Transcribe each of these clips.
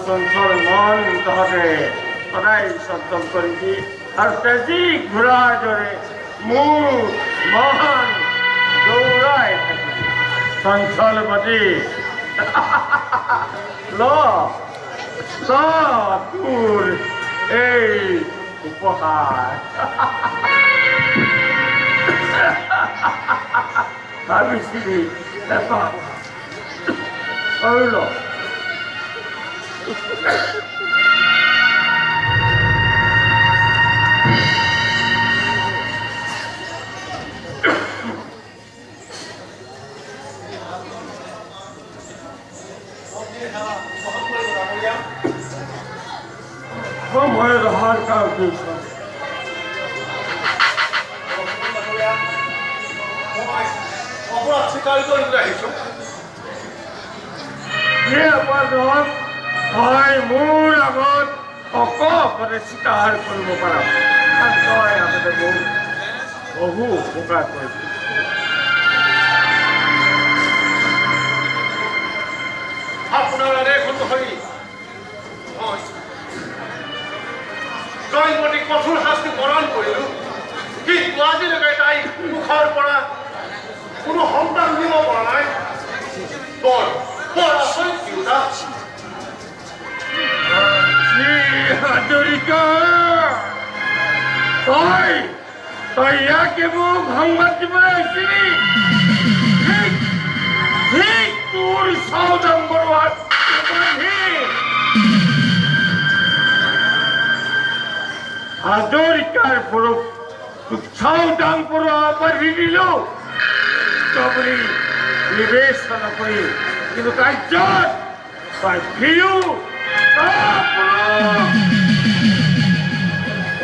संसार तहते सदाय सप्तम करी और तेजी घुरा जोरे मूल महान दौड़ाए संसार बदी लो तुर ए उपहार habis ini dapat Allah Como é da harca disso? ये अपराध भाई मूल अगत अकपरे शिकार কৰিব পাৰা তই আগতে বহু উপকাৰ কৰিছিল আপোনাৰ এখন ধৰি তই মটি কঠোৰ শাস্তি প্ৰদান কৰিলো কিন্তু আজিলৈকে তাই মুখৰ পৰা কোনো সন্তান দিব পৰা নাই বৰ asal kita Adorika Toy ya ke bu bhangmat di mana sini Hik tur saudam berwat Adorika puruk saudam berwat berdilo Kabri nivesh kana kori কিন্তু কাৰ্যত তাই ভিউ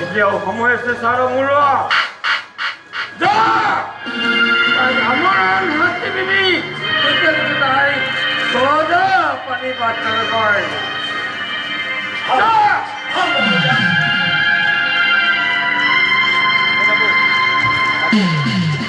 এতিয়াও সময় আছে চাৰ মূৰা আমাৰ হাতী বিবি তাই সদা পানী পাত্ৰ কয়